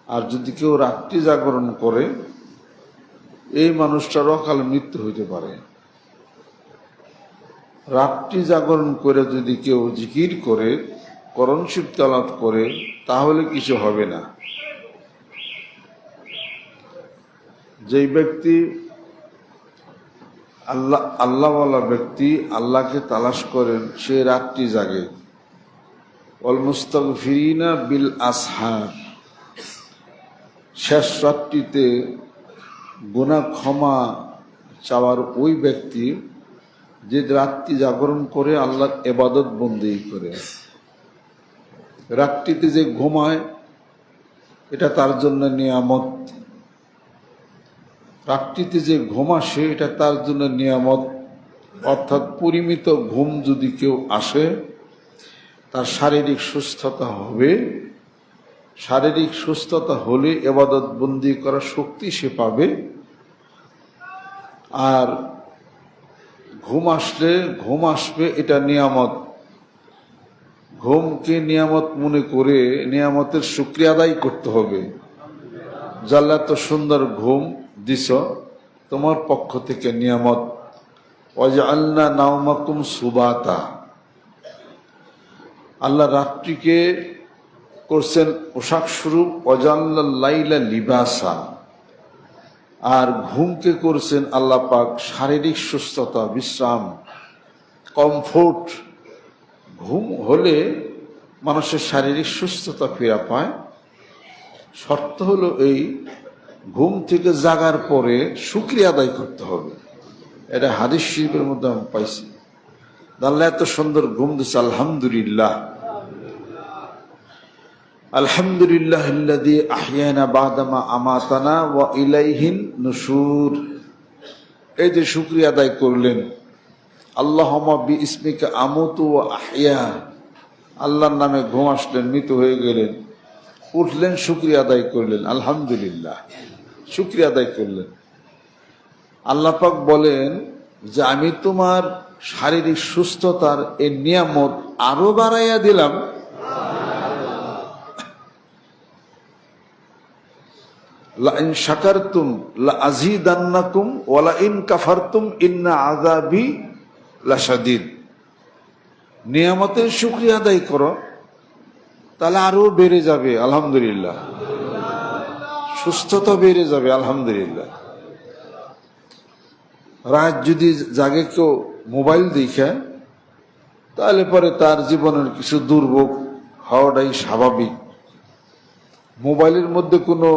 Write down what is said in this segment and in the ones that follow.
আর যদি কেউ রাত্রি জাগরণ করে এই মানুষটার অকাল মৃত্যু হইতে পারে। রাত্রি জাগরণ করে যদি কেউ জিকির করে, কোরআন শরীফ তেলাওয়াত করে, তাহলে কিছু হবে না। যেই ব্যক্তি আল্লাহওয়ালা ব্যক্তি আল্লাহকে তালাশ করেন, সে রাত্রি জাগে। ওয়াল মুস্তাগফিরিনা বিল আসহার, শেষ রাত্রিতে গুনাহ ক্ষমা চাওয়ার ওই ব্যক্তি যে রাত্রি জাগরণ করে আল্লাহর ইবাদত বন্দেগী করে। রাত্রিতে যে ঘুমায় এটা তার জন্য নিয়ামত। রাত্রিতে যে ঘুম আসে এটা তার জন্য নিয়ামত। অর্থাৎ পরিমিত ঘুম যদি কেউ আসে, তার শারীরিক সুস্থতা হবে। শারীরিক সুস্থতা হলে ইবাদত বন্দেগী করার শক্তি সে পাবে। আর ঘুম আসবে এটা নিয়ামত। ঘুমকে নিয়ামত মনে করে নিয়ামতের শুকরিয়া আদায় করতে হবে। জাল্লা তো সুন্দর ঘুম দিছ, তোমার পক্ষ থেকে নিয়ামত। ওয়াজআলনা নাওমাকুম সুবাতা, আল্লাহ রাত্রিকে করছেন পোশাক স্বরূপ। ওয়াজআলনাল লাইলা লিবাসা, আর ঘুমকে করছেন আল্লাহ পাক শারীরিক সুস্থতা, বিশ্রাম, কমফোর্ট। ঘুম হলে মানুষের শারীরিক সুস্থতা ফিরে পায়। শর্ত হলো এই, ঘুম থেকে জাগার পরে শুকরিয়া আদায় করতে হবে। এটা হাদিস শরীফের মধ্যে আমি পাইছি। আল্লাহ এত সুন্দর ঘুম দিচ্ছে, আলহামদুলিল্লাহ। আলহামদুলিল্লাহিল্লাযী আহইয়ানা বা'দামা আমাতানা ওয়া ইলাইহিন নুশুর। এই যে শুকরিয়া আদায় করলেন, আল্লাহুম্মা বিইসমিকা আমুতু ওয়া আহইয়া, আল্লাহর নামে ঘুম আসলেন, মৃত হয়ে গেলেন, উঠলেন, শুকরিয়া আদায় করলেন, আলহামদুলিল্লাহ, শুকরিয়া আদায় করলেন। আল্লাহ পাক বলেন যে আমি তোমার শারীরিক সুস্থতার এই নিয়ামত আরো বাড়াইয়া দিলাম। লা ইন শাকারতুম লা আযীদান্নাকুম ওয়া লা ইন কাফারতুম ইন্না আযাবি লাশাদীদ। নিয়ামতের শুকরিয়া আদায় করো, তাহলে আরো বেড়ে যাবে, আলহামদুলিল্লাহ। সুস্থতা বেড়ে যাবে, আলহামদুলিল্লাহ। রাত যদি জাগে কেউ মোবাইল দেখে, তাহলে পরে তার জীবনের কিছু দুর্ভোগ হওয়াটাই স্বাভাবিক। মোবাইলের মধ্যে কোনো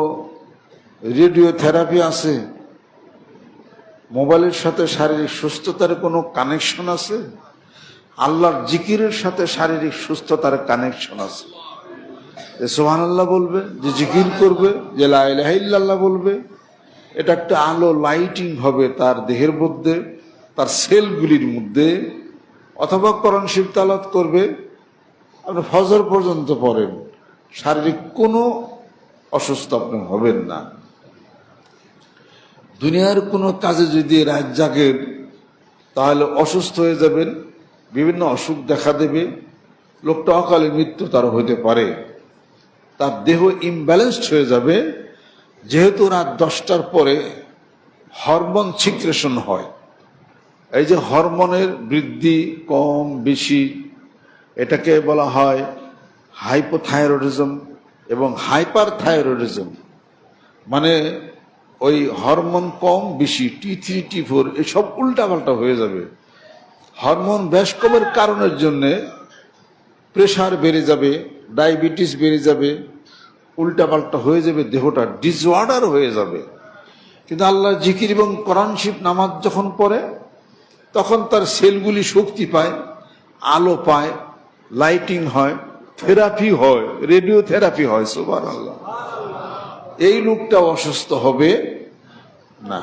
রেডিও থেরাপি আছে? মোবাইলের সাথে শারীরিক সুস্থতার কোনো কানেকশন আছে? আল্লাহর জিকিরের সাথে শারীরিক সুস্থতার কানেকশন আছে। যে সুবহানাল্লাহ বলবে, যে জিকির করবে, যে লা ইলাহা ইল্লাল্লাহ বলবে, এটা একটা আলো লাইটিং হবে তার দেহের মধ্যে, তার সেলগুলির মধ্যে। অথবা কোরআন শরীফ তেলাওয়াত করবে, আপনি ফজর পর্যন্ত পড়েন, শারীরিক কোনো অসুস্থ আপনি হবেন না। দুনিয়ার কোনো কাজে যদি রাত জাগেন, তাহলে অসুস্থ হয়ে যাবেন, বিভিন্ন অসুখ দেখা দেবে, লোকটা অকালে মৃত্যু তার হতে পারে। তার দেহ ইমব্যালেন্সড হয়ে যাবে। যেহেতু রাত 10টার পরে হরমোন সিক্রেশন হয়, এই যে হরমোনের বৃদ্ধি কম বেশি, এটাকে বলা হয় হাইপোথাইরয়েডিজম এবং হাইপার থাইরয়েডিজম। মানে ওই হরমোন কম বেশি, T3 T4 এসব উল্টাপাল্টা হয়ে যাবে। হরমোন বেশ কমের কারণের জন্যে প্রেশার বেড়ে যাবে, ডায়াবেটিস বেড়ে যাবে, উল্টাপাল্টা হয়ে যাবে, দেহটা ডিসঅর্ডার হয়ে যাবে। কিন্তু আল্লাহ জিকির এবং কোরআন শরীফ নামাজ যখন পড়ে, তখন তার সেলগুলি শক্তি পায়, আলো পায়, লাইটিং হয়, থেরাপি হয়, রেডিও থেরাপি হয়। সুবহানাল্লাহ। এই লোকটা অসুস্থ হবে না।